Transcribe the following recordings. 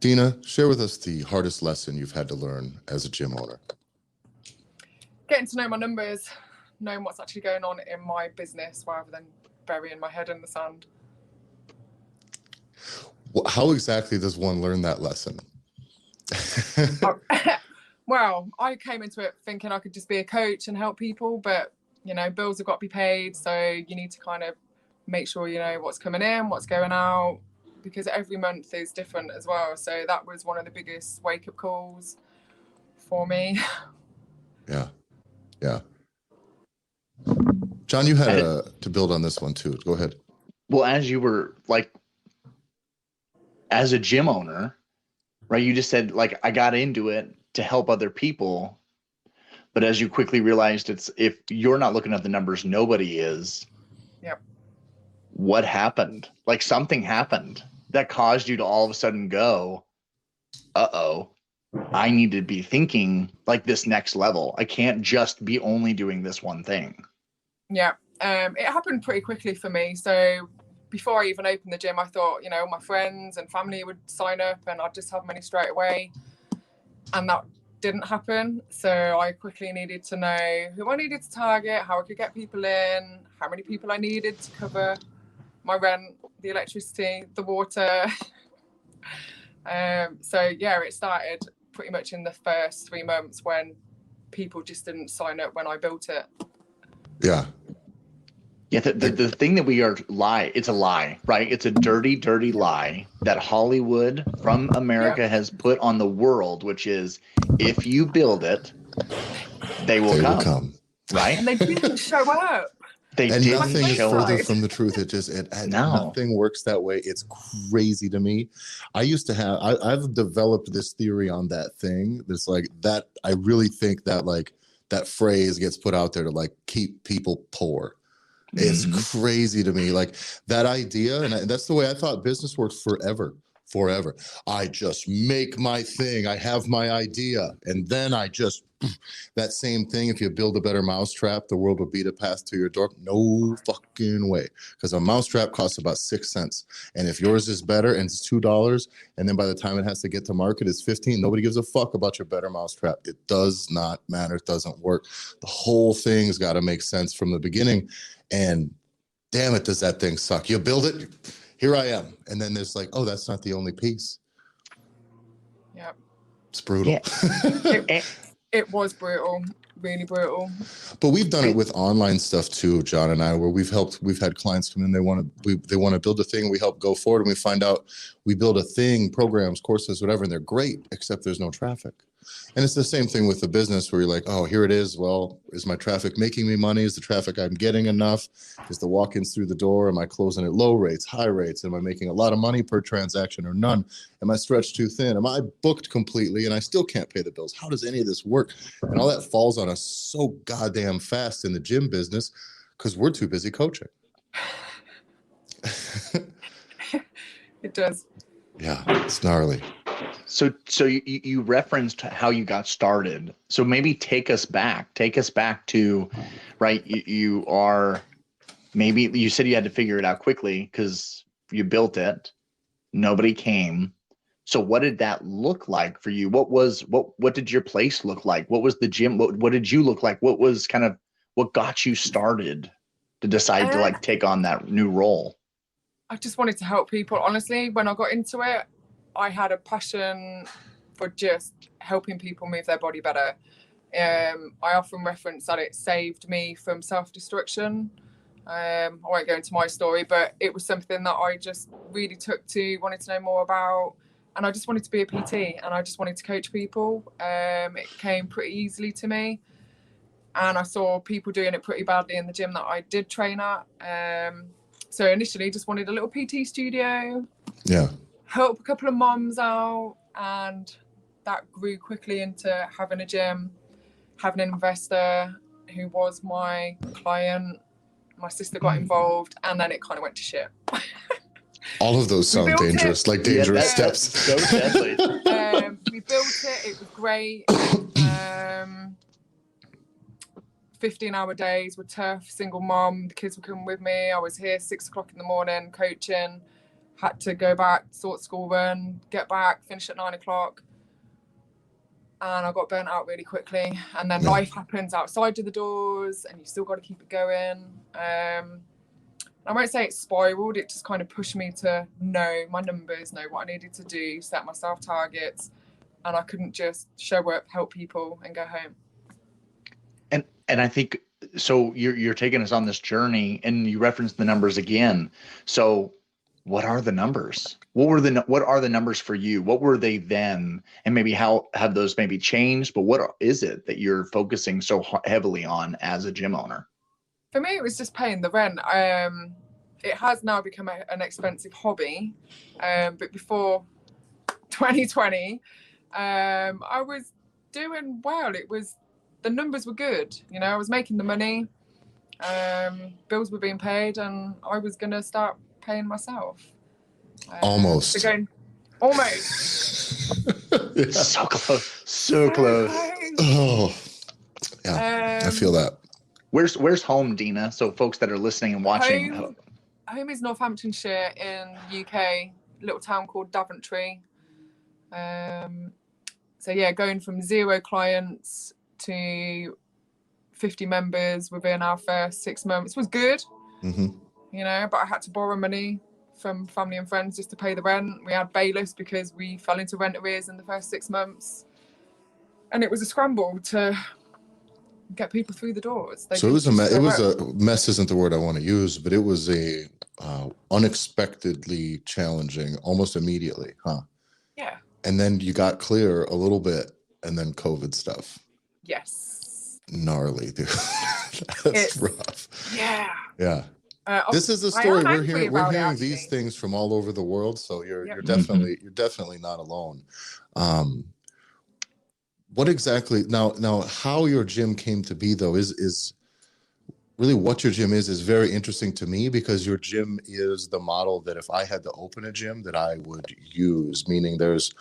Deena, share with us the hardest lesson you've had to learn as a gym owner. Getting to know my numbers, knowing what's actually going on in my business rather than burying my head in the sand. Well, how exactly does one learn that lesson? Well, I came into it thinking I could just be a coach and help people, but bills have got to be paid, so you need to kind of make sure you know what's coming in, what's going out, because every month is different as well. So that was one of the biggest wake-up calls for me. Yeah. John, you had to build on this one too. Go ahead. Well, as you were as a gym owner, right? You just said I got into it to help other people, but as you quickly realized, if you're not looking at the numbers, nobody is. Yep. What happened? Something happened that caused you to all of a sudden go, uh-oh, I need to be thinking this next level. I can't just be only doing this one thing. Yeah. It happened pretty quickly for me. So before I even opened the gym, I thought, my friends and family would sign up and I'd just have money straight away. And that didn't happen. So I quickly needed to know who I needed to target, how I could get people in, how many people I needed to cover my rent, the electricity, the water. So yeah, it started pretty much in the first 3 months when people just didn't sign up when I built it. Yeah. Yeah, the thing that it's a lie, right? It's a dirty, dirty lie that Hollywood from America has put on the world, which is if you build it, they will come. Right? And they didn't show up. Nothing is further from the truth. Nothing works that way. It's crazy to me. I've developed this theory on that thing. That's that. I really think that that phrase gets put out there to keep people poor. It's crazy to me, that idea, and that's the way I thought business worked forever. I just make my thing. I have my idea, and then I just that same thing. If you build a better mousetrap, the world will beat a path to your door. No fucking way, because a mousetrap costs about 6 cents, and if yours is better and it's $2, and then by the time it has to get to market, it's 15. Nobody gives a fuck about your better mousetrap. It does not matter. It doesn't work. The whole thing's got to make sense from the beginning. And damn it, does that thing suck? You build it, here I am. And then there's oh, that's not the only piece. Yep. It's brutal. Yeah. It was brutal, really brutal. But we've done it with online stuff too, John and I, where we've had clients come in, they want to build a thing, and we help go forward, and we find out we build a thing, programs, courses, whatever, and they're great, except there's no traffic. And it's the same thing with the business where you're oh, here it is. Well, is my traffic making me money? Is the traffic I'm getting enough? Is the walk-ins through the door? Am I closing at low rates, high rates? Am I making a lot of money per transaction or none? Am I stretched too thin? Am I booked completely and I still can't pay the bills? How does any of this work? And all that falls on us so goddamn fast in the gym business because we're too busy coaching. It does. Yeah, it's gnarly. So you referenced how you got started. So maybe take us back to, right? You said you had to figure it out quickly because you built it. Nobody came. So what did that look like for you? What did your place look like? What was the gym? What did you look like? What was what got you started to decide to take on that new role? I just wanted to help people. Honestly, when I got into it, I had a passion for just helping people move their body better. I often reference that it saved me from self-destruction. I won't go into my story, but it was something that I just really took to, wanted to know more about. And I just wanted to be a PT and I just wanted to coach people. It came pretty easily to me. And I saw people doing it pretty badly in the gym that I did train at. So initially just wanted a little PT studio. Yeah. Help a couple of moms out, and that grew quickly into having a gym, having an investor who was my client. My sister got involved, and then it kind of went to shit. All of those sound dangerous, dangerous steps. So deadly. We built it. It was great. 15-hour days were tough. Single mom. The kids were coming with me. I was here 6 o'clock in the morning coaching. had to go back, sort school run, get back, finish at 9 o'clock. And I got burnt out really quickly. And then life happens outside of the doors and you still got to keep it going. I won't say it spiraled. It just kind of pushed me to know my numbers, know what I needed to do, set myself targets. And I couldn't just show up, help people and go home. And I think, so you're taking us on this journey and you referenced the numbers again. So what are the numbers? What are the numbers for you? What were they then? And maybe how have those maybe changed? But what is it that you're focusing so heavily on as a gym owner? For me, it was just paying the rent. It has now become an expensive hobby. But before 2020, I was doing well. The numbers were good. You know, I was making the money. Bills were being paid and I was going to start paying myself. Almost. Almost. Yeah. So close. So close. Oh, yeah. I feel that. Where's home, Deena? So folks that are listening and watching. Home is Northamptonshire in the UK, little town called Daventry. So yeah, going from 0 clients to 50 members within our first 6 months was good. Mm-hmm. You know, but I had to borrow money from family and friends just to pay the rent. We had bailiffs because we fell into rent arrears in the first 6 months. And it was a scramble to get people through the doors. So it was a mess isn't the word I want to use, but it was a unexpectedly challenging almost immediately, huh? Yeah. And then you got clear a little bit and then COVID stuff. Yes. Gnarly, dude. That's rough. Yeah. Yeah. This is the story we're hearing these things from all over the world, so you're definitely not alone. What exactly now how your gym came to be though is really what your gym is very interesting to me, because your gym is the model that if I had to open a gym that I would use, meaning there's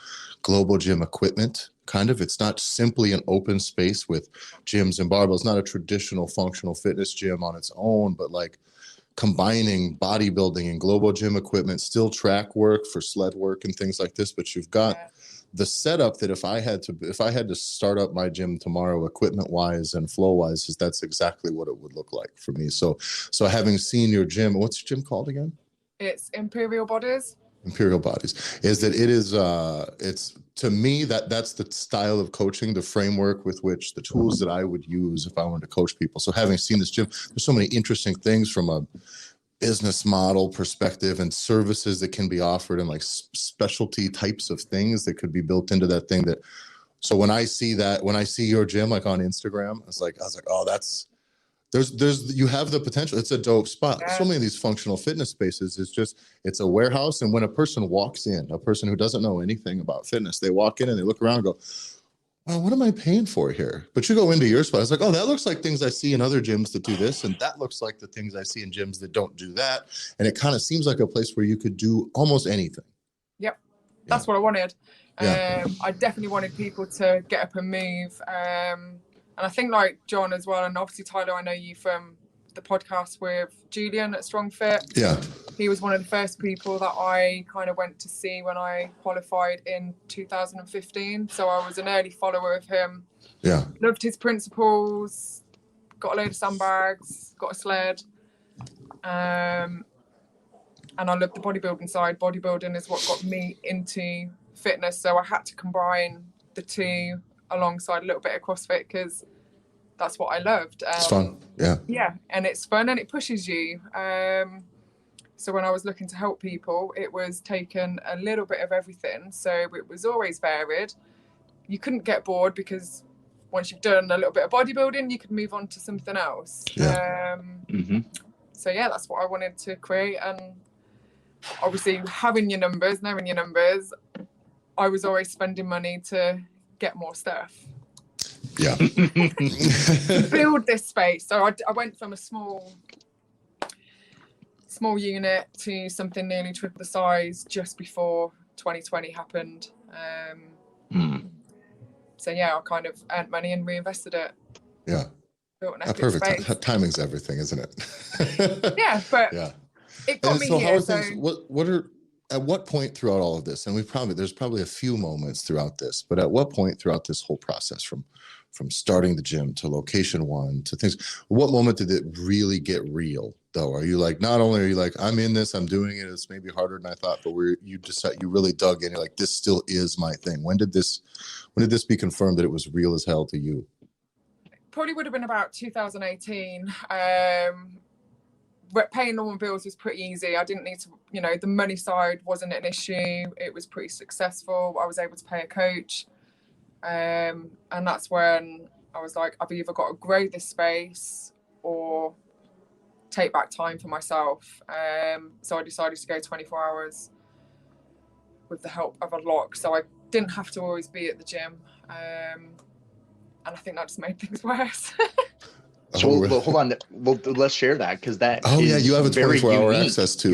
globogym equipment. Kind of, it's not simply an open space with gyms and barbells. It's not a traditional functional fitness gym on its own, but like combining bodybuilding and globogym equipment, still track work for sled work and things like this. But you've got the setup that if I had to start up my gym tomorrow, equipment wise and flow wise, that's exactly what it would look like for me. So having seen your gym, what's your gym called again? It's Imperial Bodies. Imperial Bodies. Is that it is it's to me that's the style of coaching, the framework with which the tools that I would use if I wanted to coach people. So having seen this gym, there's so many interesting things from a business model perspective and services that can be offered and like specialty types of things that could be built into that thing. That so when I see your gym like on Instagram, I was like, oh, that's there's you have the potential. It's a dope spot. So many of these functional fitness spaces it's a warehouse. And when a person walks in, a person who doesn't know anything about fitness, they walk in and they look around and go, well, what am I paying for here? But you go into your spot, it's like, oh, that looks like things I see in other gyms that do this. And that looks like the things I see in gyms that don't do that. And it kind of seems like a place where you could do almost anything. Yep. That's what I wanted. I definitely wanted people to get up and move. And I think like John as well, and obviously Tyler, I know you from the podcast with Julian at Strong Fit. Yeah. He was one of the first people that I kind of went to see when I qualified in 2015. So I was an early follower of him. Yeah. Loved his principles, got a load of sandbags, got a sled. And I loved the bodybuilding side. Bodybuilding is what got me into fitness. So I had to combine the two alongside a little bit of CrossFit because that's what I loved. It's fun. Yeah, and it's fun and it pushes you. So when I was looking to help people, it was taking a little bit of everything. So it was always varied. You couldn't get bored because once you've done a little bit of bodybuilding, you could move on to something else. So yeah, that's what I wanted to create. And obviously having your numbers, knowing your numbers, I was always spending money to get more stuff. Yeah. To build this space. So I went from a small unit to something nearly triple the size just before 2020 happened. So yeah, I kind of earned money and reinvested it. Yeah. Built an epic perfect. space. Timing's everything, isn't it? Yeah, but it got me so here. How are things, what are at what point throughout all of this, and there's probably a few moments throughout this, but at what point throughout this whole process from starting the gym to location one to things, what moment did it really get real though? Are you like, not only are you like, I'm in this, I'm doing it, it's maybe harder than I thought, but you really dug in, you're like, this still is my thing. When did this be confirmed that it was real as hell to you? Probably would have been about 2018. Paying normal bills was pretty easy. I didn't need to, the money side wasn't an issue. It was pretty successful. I was able to pay a coach. And that's when I was like, I've either got to grow this space or take back time for myself. So I decided to go 24 hours with the help of a lock. So I didn't have to always be at the gym. And I think that just made things worse. So hold on. Well, let's share that, because that. Oh yeah, you have a 24-hour access to.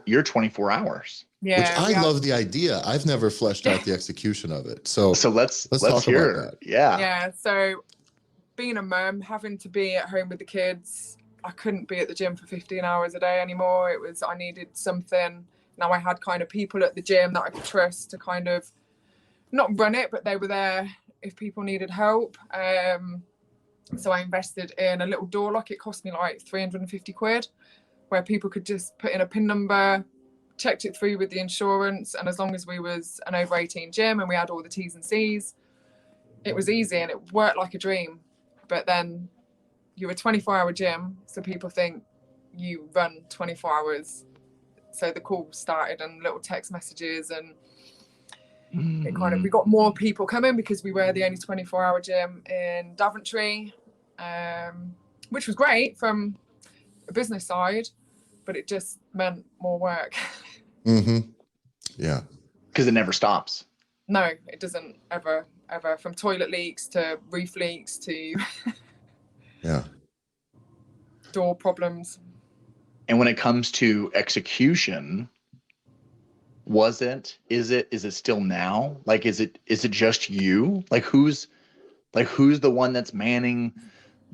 You're 24 hours. Yeah, which I love the idea. I've never fleshed out the execution of it. So let's talk hear about that. Yeah. Yeah. So being a mum, having to be at home with the kids, I couldn't be at the gym for 15 hours a day anymore. I needed something. Now I had kind of people at the gym that I could trust to kind of not run it, but they were there if people needed help. So I invested in a little door lock. It cost me like 350 quid, where people could just put in a PIN number, checked it through with the insurance, and as long as we was an over 18 gym and we had all the T's and C's, it was easy and it worked like a dream. But then you're a 24-hour gym, so people think you run 24 hours. So the calls started and little text messages, and we got more people coming because we were the only 24-hour gym in Daventry, which was great from a business side, but it just meant more work. Mm-hmm. Yeah. Because it never stops. No, it doesn't ever, from toilet leaks to roof leaks to yeah, door problems. And when it comes to execution, is it still now? Like, is it just you? Like, who's the one that's manning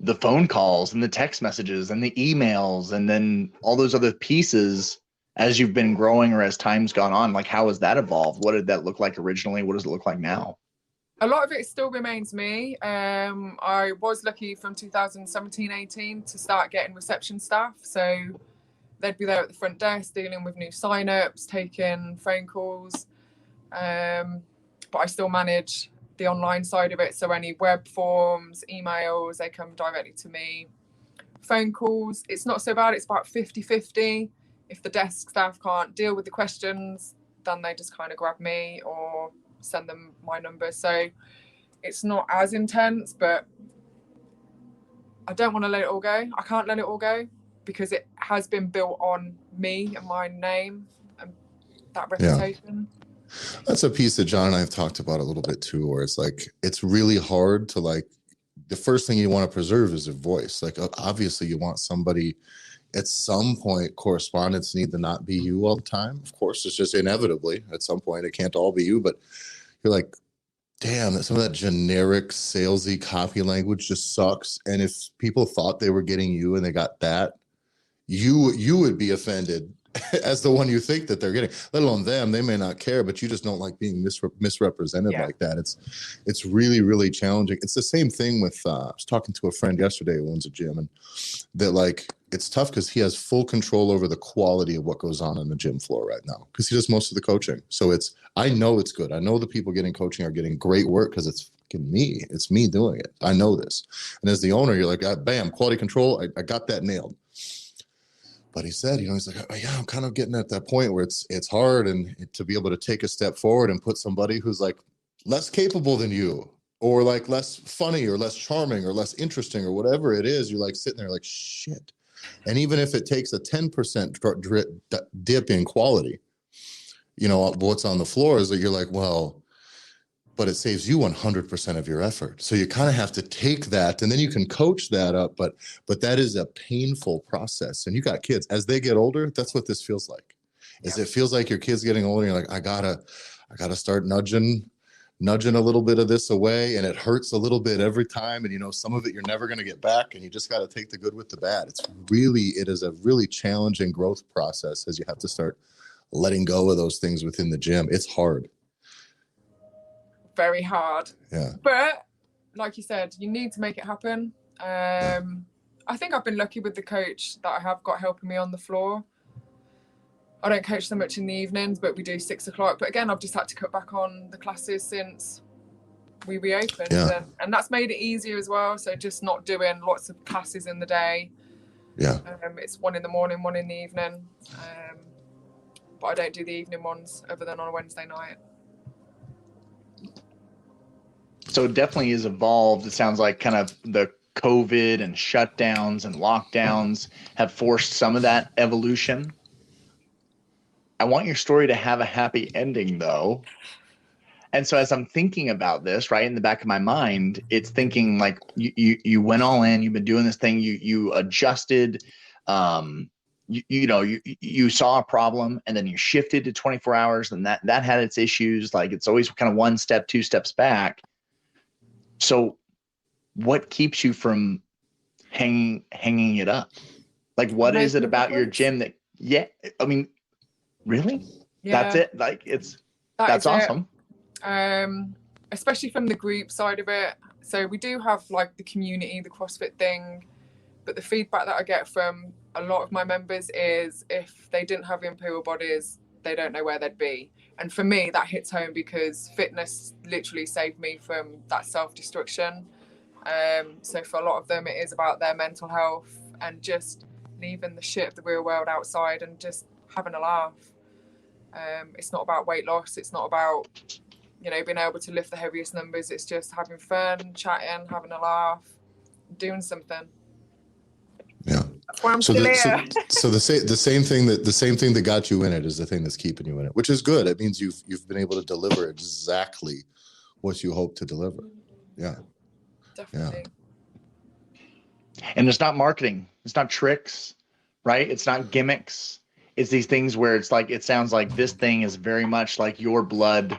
the phone calls and the text messages and the emails and then all those other pieces as you've been growing or as time's gone on? Like, how has that evolved? What did that look like originally? What does it look like now? A lot of it still remains me. I was lucky from 2017-18 to start getting reception staff. So they'd be there at the front desk dealing with new sign-ups, taking phone calls. But I still manage the online side of it. So any web forms, emails, they come directly to me. Phone calls, it's not so bad. It's about 50-50. If the desk staff can't deal with the questions, then they just kind of grab me or send them my number. So it's not as intense, but I don't want to let it all go. I can't let it all go because it has been built on me and my name and that reputation. Yeah. That's a piece that John and I have talked about a little bit too, where it's like, it's really hard to like, the first thing you want to preserve is your voice. Like, obviously you want somebody at some point, correspondence need to not be you all the time. Of course, it's just inevitably at some point, it can't all be you, but you're like, damn, some of that generic salesy copy language just sucks. And if people thought they were getting you and they got that, you would be offended as the one you think that they're getting, let alone them. They may not care, but you just don't like being misrepresented like that. It's really, really challenging. It's the same thing with, I was talking to a friend yesterday who owns a gym, and that like, it's tough because he has full control over the quality of what goes on the gym floor right now because he does most of the coaching. So I know it's good. I know the people getting coaching are getting great work because it's fucking me. It's me doing it. I know this. And as the owner, you're like, bam, quality control. I got that nailed. But he said, he's like, oh, yeah, I'm kind of getting at that point where it's hard, and to be able to take a step forward and put somebody who's like less capable than you, or like less funny or less charming or less interesting or whatever it is, you're like sitting there like, shit. And even if it takes a 10% dip in quality, what's on the floor is that you're like, well, but it saves you 100% of your effort. So you kind of have to take that, and then you can coach that up. But that is a painful process. And you got kids. As they get older, that's what this feels like. It feels like your kid's getting older. And you're like, I gotta start nudging a little bit of this away, and it hurts a little bit every time. And some of it you're never going to get back, and you just got to take the good with the bad. It is a really challenging growth process as you have to start letting go of those things within the gym. It's hard. Very hard. Yeah. But like you said, you need to make it happen. Yeah. I think I've been lucky with the coach that I have got helping me on the floor. I don't coach so much in the evenings, but we do 6 o'clock. But again, I've just had to cut back on the classes since we reopened. Yeah. And that's made it easier as well. So just not doing lots of classes in the day. Yeah. It's 1 in the morning, 1 in the evening. But I don't do the evening ones other than on a Wednesday night. So it definitely is evolved. It sounds like kind of the COVID and shutdowns and lockdowns have forced some of that evolution. I want your story to have a happy ending, though. And so as I'm thinking about this, right, in the back of my mind, it's thinking like you went all in, you've been doing this thing, you adjusted, you saw a problem, and then you shifted to 24 hours, and that had its issues. Like, it's always kind of 1 step, 2 steps back. So what keeps you from hanging it up? Like, what is it about your gym that, I mean, really? Yeah. That's it? Like, that's awesome. Especially from the group side of it. So we do have like the community, the CrossFit thing, but the feedback that I get from a lot of my members is if they didn't have Imperial Bodies, they don't know where they'd be. And for me, that hits home because fitness literally saved me from that self-destruction. So for a lot of them, it is about their mental health and just leaving the shit of the real world outside and just having a laugh. It's not about weight loss. It's not about, being able to lift the heaviest numbers. It's just having fun, chatting, having a laugh, doing something. Yeah. That's why I'm still here. So the same thing that got you in it is the thing that's keeping you in it, which is good. It means you've been able to deliver exactly what you hope to deliver. Yeah. Definitely. Yeah. And it's not marketing. It's not tricks, right? It's not gimmicks. It's these things where it's like, it sounds like this thing is very much like your blood,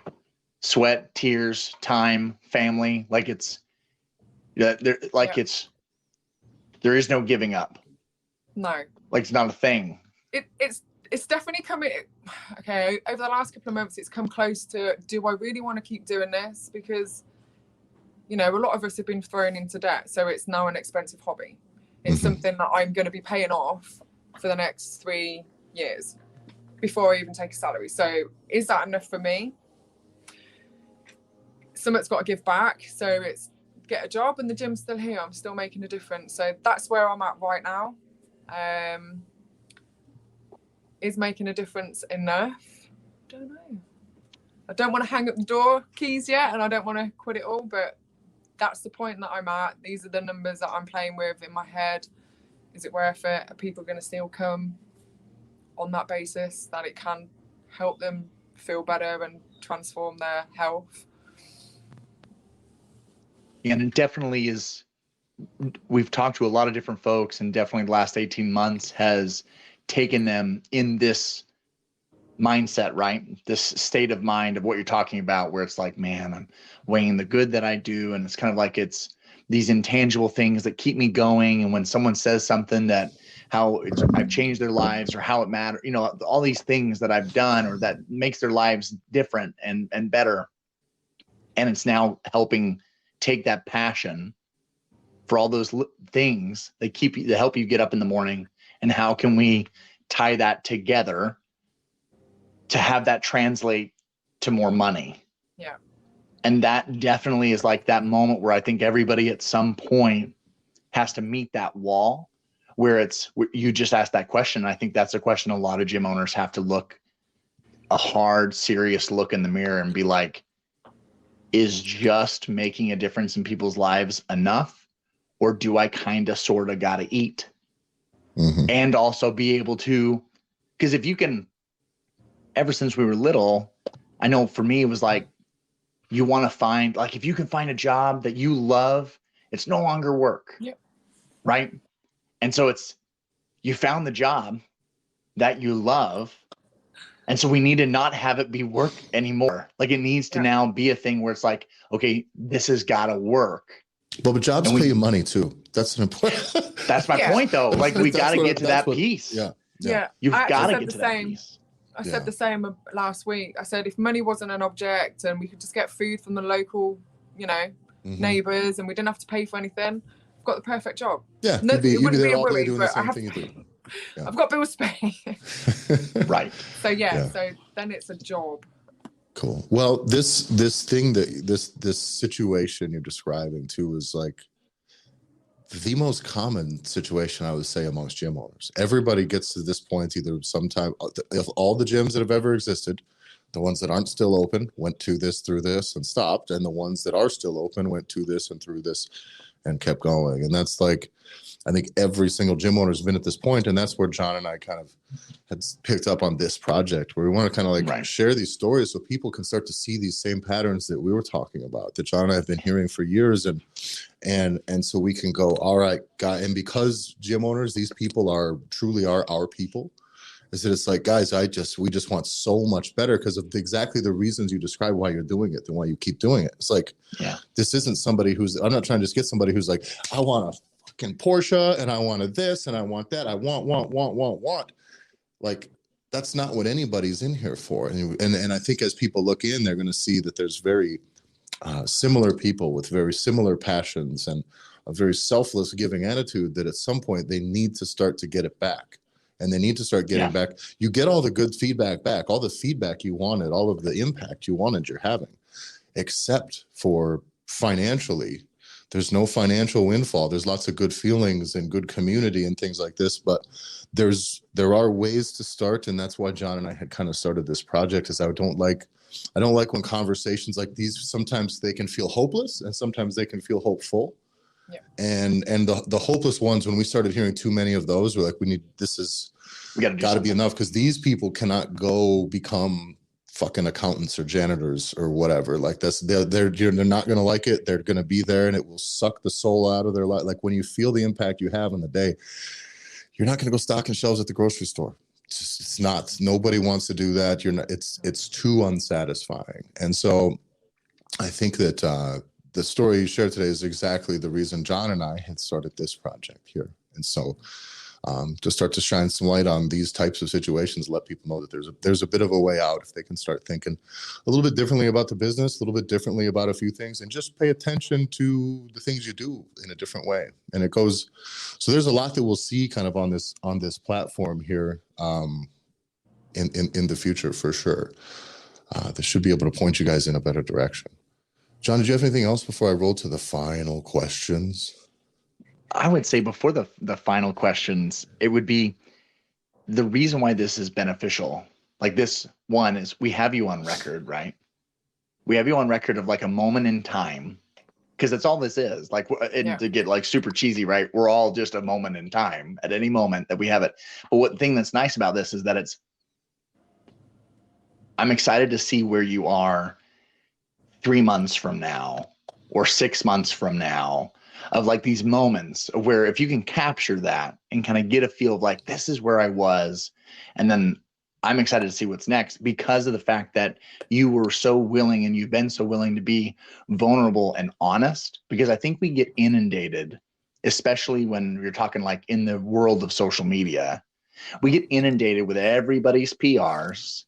sweat, tears, time, family. Like it's, there is no giving up. No. Like, it's not a thing. It's definitely coming. Okay, over the last couple of months, it's come close to, do I really want to keep doing this? Because, a lot of us have been thrown into debt. So it's now an expensive hobby. It's something that I'm going to be paying off for the next 3 years before I even take a salary. So is that enough for me? Something's got to give back. So it's get a job and the gym's still here. I'm still making a difference. So that's where I'm at right now. Is making a difference enough? Don't know. I don't want to hang up the door keys yet, and I don't want to quit it all, but that's the point that I'm at. These are the numbers that I'm playing with in my head. Is it worth it? Are people going to still come on that basis that it can help them feel better and transform their health? And it definitely is. We've talked to a lot of different folks, and definitely the last 18 months has taken them in this mindset, right? This state of mind of what you're talking about, where it's like, man, I'm weighing the good that I do. And it's kind of like, it's these intangible things that keep me going. And when someone says something that I've changed their lives, or how it matters, all these things that I've done or that makes their lives different and better. And it's now helping take that passion for all those things that help you get up in the morning. And how can we tie that together to have that translate to more money? Yeah. And that definitely is like that moment where I think everybody at some point has to meet that wall where you just asked that question. I think that's a question a lot of gym owners have to look a hard, serious look in the mirror and be like, is just making a difference in people's lives enough? Or do I kind of sort of got to eat? And also be able to, because if you can, ever since we were little, I know for me, it was like, you want to find, like, if you can find a job that you love, it's no longer work. Yep. Right. And so you found the job that you love. And so we need to not have it be work anymore. Like, it needs to now be a thing where it's like, okay, this has got to work. Well, but jobs pay you money too. That's an important. That's my point, though. Like, we got to get to that piece. Yeah. You've got to get to that piece. I said the same last week. I said if money wasn't an object and we could just get food from the local, you know, neighbours, and we didn't have to pay for anything, I've got the perfect job. Yeah, you'd be there all day doing the same thing you do. Yeah. I've got bills to pay. Right. So so then it's a job. Cool. Well, this thing that this situation you're describing too is like the most common situation, I would say, amongst gym owners. Everybody gets to this point either sometime. If all the gyms that have ever existed, the ones that aren't still open went to this through this and stopped, and the ones that are still open went to this and through this and kept going. And that's like, I think every single gym owner has been at this point, and that's where John and I kind of had picked up on this project, where we want to kind of like share these stories so people can start to see these same patterns that we were talking about, that John and I have been hearing for years, and so we can go, all right, guys, and because gym owners, these people truly are our people. Is that it's like, guys, we just want so much better because of exactly the reasons you describe why you're doing it and why you keep doing it. It's like, this isn't somebody I'm not trying to just get somebody who's like, I want a fucking Porsche and I wanted this and I want that. I want. Like, that's not what anybody's in here for. And I think as people look in, they're going to see that there's very similar people with very similar passions and a very selfless giving attitude, that at some point they need to start to get it back. And they need to start getting back. You get all the good feedback back, all the feedback you wanted, all of the impact you wanted, you're having, except for financially. There's no financial windfall. There's lots of good feelings and good community and things like this, but there are ways to start, and that's why John and I had kind of started this project. Is I don't like when conversations like these, sometimes they can feel hopeless and sometimes they can feel hopeful. Yeah. And the hopeless ones, when we started hearing too many of those, we're like, we got to be enough, because these people cannot go become fucking accountants or janitors or whatever. Like this, they're not going to like it. They're going to be there, and it will suck the soul out of their life. Like when you feel the impact you have in the day, you're not going to go stocking shelves at the grocery store. It's not. Nobody wants to do that. You're not. It's too unsatisfying. And so, I think that the story you shared today is exactly the reason John and I had started this project here. And so to start to shine some light on these types of situations, let people know that there's a bit of a way out if they can start thinking a little bit differently about the business, a little bit differently about a few things, and just pay attention to the things you do in a different way. And it goes, so there's a lot that we'll see kind of on this platform here in the future for sure. That should be able to point you guys in a better direction. John, did you have anything else before I roll to the final questions? I would say before the final questions, it would be the reason why this is beneficial. Like this one is, we have you on record, right? We have you on record of like a moment in time, because that's all this is. Like, to get like super cheesy, right? We're all just a moment in time at any moment that we have it. But what thing that's nice about this is that I'm excited to see where you are 3 months from now or 6 months from now, of like these moments where if you can capture that and kind of get a feel of like, this is where I was. And then I'm excited to see what's next, because of the fact that you were so willing, and you've been so willing to be vulnerable and honest, because I think we get inundated, especially when you're talking like in the world of social media, we get inundated with everybody's PRs,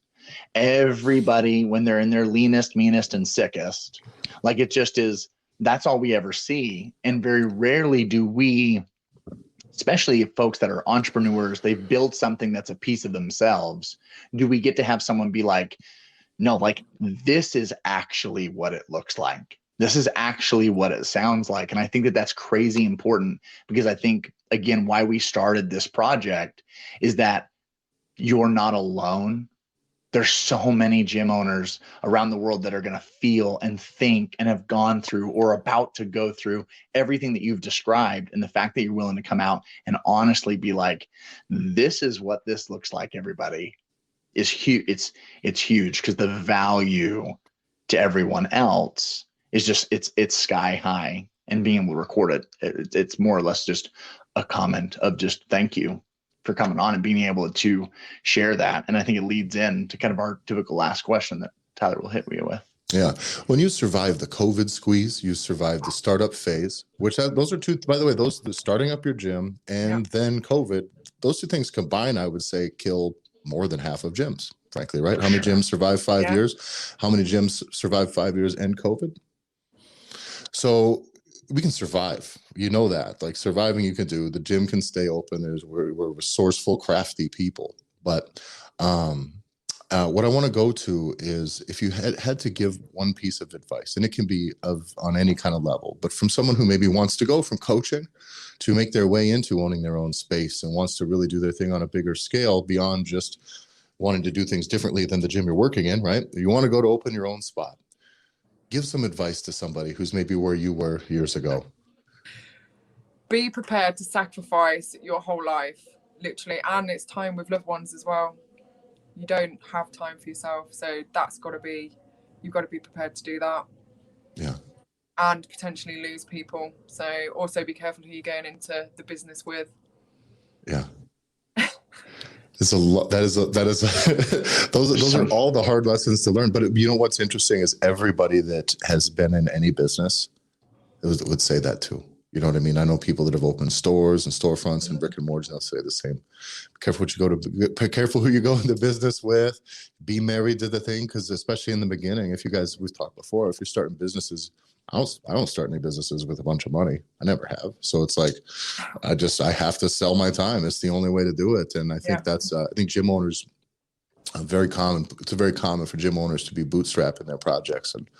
everybody when they're in their leanest, meanest, and sickest. Like it just is, that's all we ever see. And very rarely do we, especially folks that are entrepreneurs, they've built something that's a piece of themselves, do we get to have someone be like, no, like this is actually what it looks like. This is actually what it sounds like. And I think that that's crazy important, because I think, again, why we started this project is that you're not alone. There's so many gym owners around the world that are going to feel and think and have gone through or about to go through everything that you've described. And the fact that you're willing to come out and honestly be like, this is what this looks like, everybody, is huge. It's huge, because the value to everyone else is just, it's sky high. And being able to record it, it's more or less just a comment of just thank you for coming on and being able to share that. And I think it leads in to kind of our typical last question that Tyler will hit me with. Yeah. When you survive the COVID squeeze, you survive the startup phase, which those are two, by the way, the starting up your gym and then COVID, those two things combined, I would say, kill more than half of gyms. frankly, right? How many gyms survive 5 years? How many gyms survive 5 years and COVID? So we can survive. You know that. Like surviving, you can do. The gym can stay open. We're resourceful, crafty people. But what I want to go to is if you had to give one piece of advice, and it can be on any kind of level, but from someone who maybe wants to go from coaching to make their way into owning their own space and wants to really do their thing on a bigger scale beyond just wanting to do things differently than the gym you're working in, right? You want to go to open your own spot. Give some advice to somebody who's maybe where you were years ago. Be prepared to sacrifice your whole life, literally, and it's time with loved ones as well. You don't have time for yourself, so you've got to be prepared to do that. Yeah. And potentially lose people. So also be careful who you're going into the business with. Yeah. It's a lot. Those are all the hard lessons to learn. But you know what's interesting is everybody that has been in any business would say that too. You know what I mean? I know people that have opened stores and storefronts and brick and mortars, and they'll say the same. Be careful who you go into business with. Be married to the thing, because especially in the beginning, we've talked before, if you're starting businesses, I don't start any businesses with a bunch of money. I never have. So it's like, I have to sell my time. It's the only way to do it. And I think I think gym owners very common. It's very common for gym owners to be bootstrapping their projects. And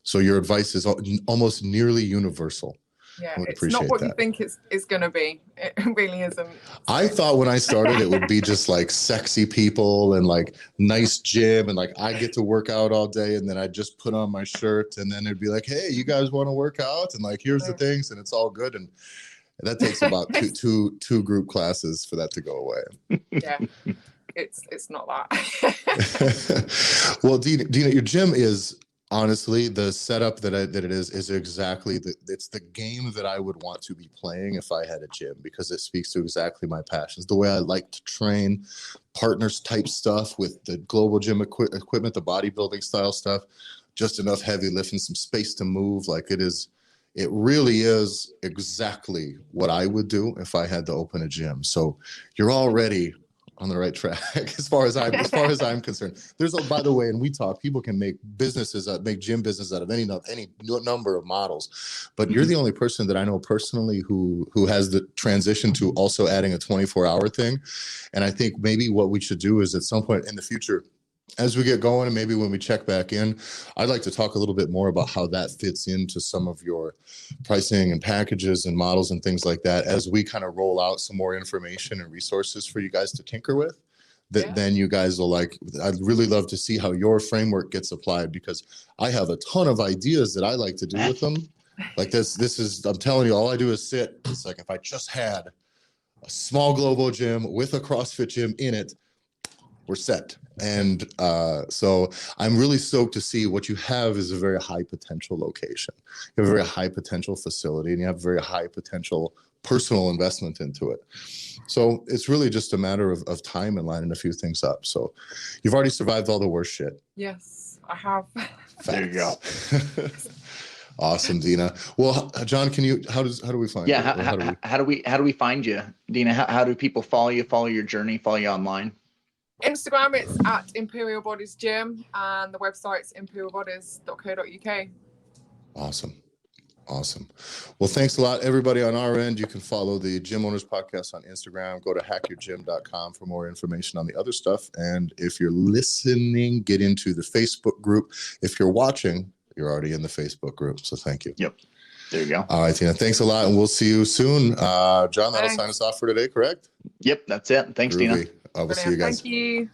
so your advice is almost nearly universal. Yeah, it's not what you think it's going to be. It really isn't. I thought when I started, it would be just like sexy people and like nice gym. And like, I get to work out all day. And then I just put on my shirt and then it'd be like, hey, you guys want to work out? And like, here's the things. And it's all good. And that takes about two group classes for that to go away. Yeah. It's not that. Well, Deena, your gym is honestly the setup that it is exactly it's the game that I would want to be playing if I had a gym, because it speaks to exactly my passions, the way I like to train, partners type stuff with the globogym equipment, the bodybuilding style stuff, just enough heavy lifting, some space to move. Like it really is exactly what I would do if I had to open a gym. So you're already on the right track as far as I'm concerned. By the way, and we talk, people can make gym business out of any number of models, but you're the only person that I know personally who has the transition to also adding a 24-hour thing. And I think maybe what we should do is at some point in the future, as we get going, and maybe when we check back in, I'd like to talk a little bit more about how that fits into some of your pricing and packages and models and things like that, as we kind of roll out some more information and resources for you guys to tinker with. Then you guys will like. I'd really love to see how your framework gets applied, because I have a ton of ideas that I like to do with them. Like this is, I'm telling you, all I do is sit. It's like if I just had a small global gym with a CrossFit gym in it, we're set. And so I'm really stoked to see what you have is a very high potential location. You have a very high potential facility, and you have very high potential personal investment into it. So it's really just a matter of time and lining a few things up. So you've already survived all the worst shit. Yes, I have. There you go. Awesome, Deena. Well, John, how do we find you? How do we find you, Deena? How do people follow you, follow your journey, follow you online? Instagram, it's at Imperial Bodies Gym, and the website's imperialbodies.co.uk. Awesome. Well, thanks a lot, everybody on our end. You can follow the Gym Owners Podcast on Instagram. Go to hackyourgym.com for more information on the other stuff. And if you're listening, get into the Facebook group. If you're watching, you're already in the Facebook group. So thank you. Yep. There you go. All right, Deena. Thanks a lot, and we'll see you soon. John, that'll sign us off for today, correct? Yep, that's it. Thanks, Deena. We'll see you guys. Thank you.